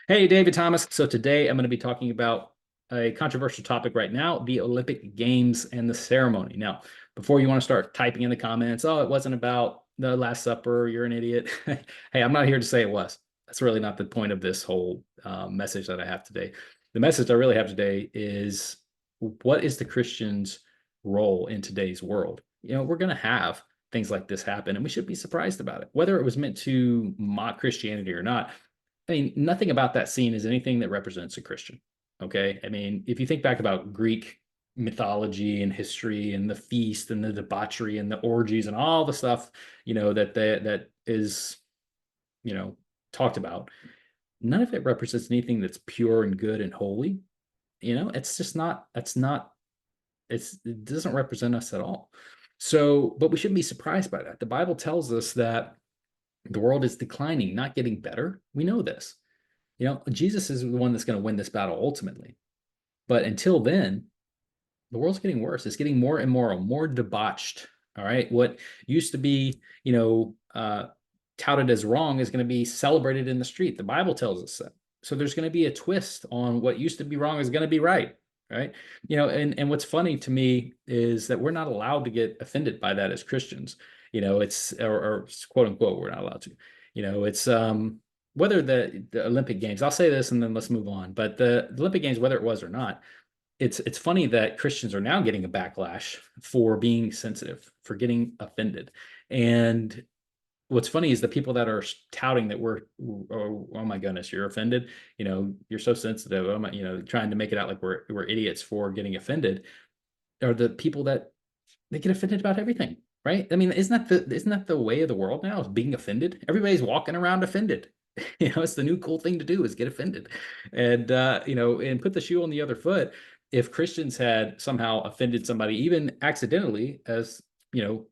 Hey, David Thomas. So today I'm going to be talking about a controversial topic right now, the Olympic Games and the ceremony. Now, before you want to start typing in the comments, oh, it wasn't about the Last Supper, you're an idiot. Hey, I'm not here to say it was. That's really not the point of this whole message that I have today. The message I really have today is what is the Christian's role in today's world? We're going to have things like this happen, and we should be surprised about it, whether it was meant to mock Christianity or not. I mean, nothing about that scene is anything that represents a Christian. Okay. I mean, if you think back about Greek mythology and history and the feast and the debauchery and the orgies and all the stuff, that is, you know, talked about, none of it represents anything that's pure and good and holy. It's just not, it doesn't represent us at all. So, but we shouldn't be surprised by that. The Bible tells us that the world is declining, not getting better. We know this. Jesus is the one that's going to win this battle ultimately. But until then, the world's getting worse. It's getting more immoral, more debauched. All right. What used to be, touted as wrong is going to be celebrated in the street. The Bible tells us that. So there's going to be a twist on what used to be wrong is going to be right. Right. And what's funny to me is that we're not allowed to get offended by that as Christians. It's or quote unquote, we're not allowed to. It's whether the Olympic Games, I'll say this and then let's move on. But the Olympic Games, whether it was or not, it's funny that Christians are now getting a backlash for being sensitive, for getting offended. And what's funny is the people that are touting that oh my goodness, you're offended, you're so sensitive, oh my, trying to make it out like we're idiots for getting offended, are the people that they get offended about everything, right? I mean, isn't that the way of the world now, is being offended? Everybody's walking around offended. It's the new cool thing to do is get offended. And and put the shoe on the other foot. If Christians had somehow offended somebody, even accidentally, as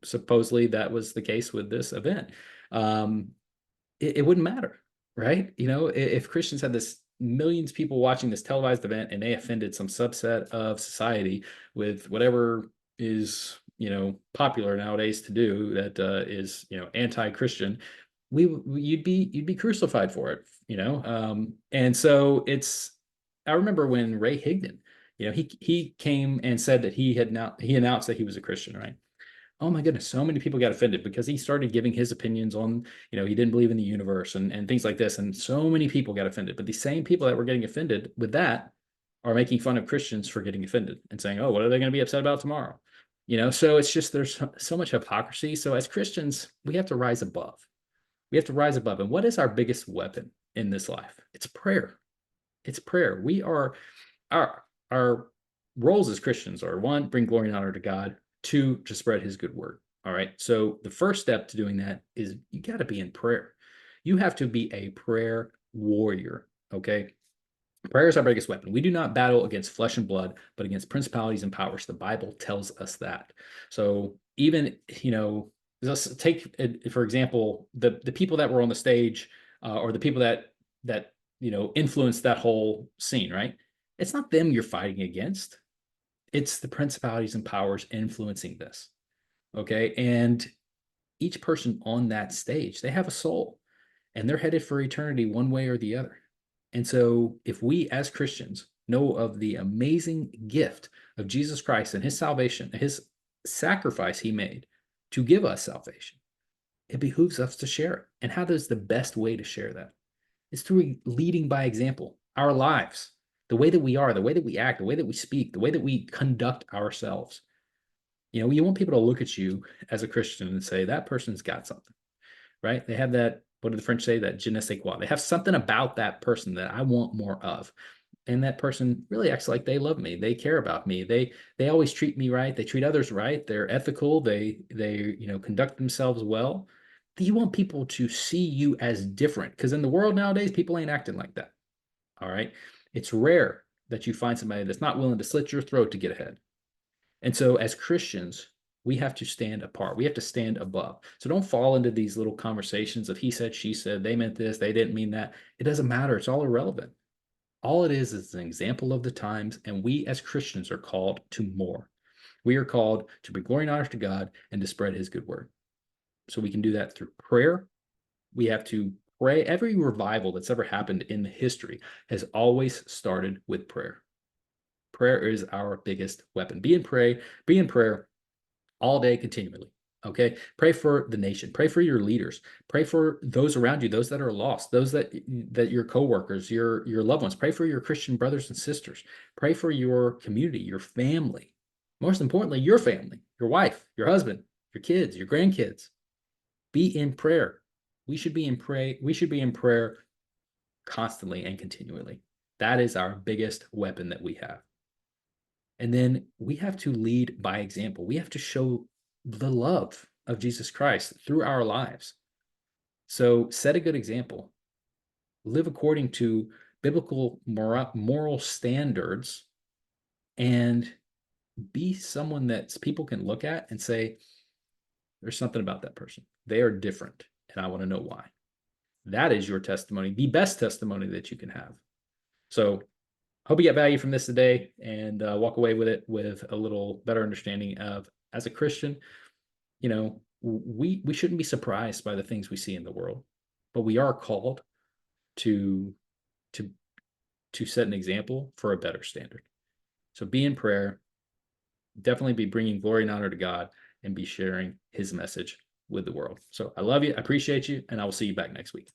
supposedly that was the case with this event, um, it wouldn't matter, right? If Christians had this millions of people watching this televised event and they offended some subset of society with whatever is popular nowadays to do that is anti-Christian, you'd be crucified for it, and so I remember when Ray Higdon, he came and said that he announced that he was a Christian, right? Oh my goodness, so many people got offended because he started giving his opinions on, he didn't believe in the universe and things like this. And so many people got offended. But the same people that were getting offended with that are making fun of Christians for getting offended and saying, oh, what are they going to be upset about tomorrow? So it's just there's so much hypocrisy. So as Christians, we have to rise above. We have to rise above. And what is our biggest weapon in this life? It's prayer. It's prayer. We are our roles as Christians are: one, bring glory and honor to God; two, to spread his good word. All right. So the first step to doing that is you got to be in prayer. You have to be a prayer warrior. Okay. Prayer is our biggest weapon. We do not battle against flesh and blood, but against principalities and powers. The Bible tells us that. So even, let's take, for example, the people that were on the stage, or the people that influenced that whole scene, right? It's not them you're fighting against. It's the principalities and powers influencing this. Okay. And each person on that stage, they have a soul and they're headed for eternity one way or the other. And so, if we as Christians know of the amazing gift of Jesus Christ and his salvation, his sacrifice he made to give us salvation, it behooves us to share it. And how does the best way to share that? It's through leading by example, our lives, the way that we are, the way that we act, the way that we speak, the way that we conduct ourselves. You want people to look at you as a Christian and say, that person's got something, right? They have that, what do the French say? That je ne sais quoi. They have something about that person that I want more of. And that person really acts like they love me. They care about me. They always treat me right. They treat others right. They're ethical. They conduct themselves well. You want people to see you as different, because in the world nowadays, people ain't acting like that. All right. It's rare that you find somebody that's not willing to slit your throat to get ahead. And so, as Christians, we have to stand apart. We have to stand above. So don't fall into these little conversations of he said, she said, they meant this, they didn't mean that. It doesn't matter. It's all irrelevant. All it is an example of the times, and we as Christians are called to more. We are called to bring glory and honor to God and to spread his good word. So we can do that through prayer. We have to Pray. Every revival that's ever happened in history has always started with prayer. Prayer is our biggest weapon. Be in prayer all day continually. Okay. Pray for the nation. Pray for your leaders. Pray for those around you, those that are lost, those that your coworkers, your loved ones. Pray for your Christian brothers and sisters. Pray for your community, your family. Most importantly, your family, your wife, your husband, your kids, your grandkids. Be in prayer. We should be in prayer constantly and continually. That is our biggest weapon that we have. And then we have to lead by example. We have to show the love of Jesus Christ through our lives. So set a good example. Live according to biblical moral standards, and be someone that people can look at and say, there's something about that person. They are different, and I want to know why. That is your testimony, the best testimony that you can have. So hope you get value from this today, and walk away with it with a little better understanding of, as a Christian, we shouldn't be surprised by the things we see in the world, but we are called to to set an example for a better standard. So be in prayer, definitely be bringing glory and honor to God, and be sharing his message with the world. So I love you, I appreciate you, and I will see you back next week.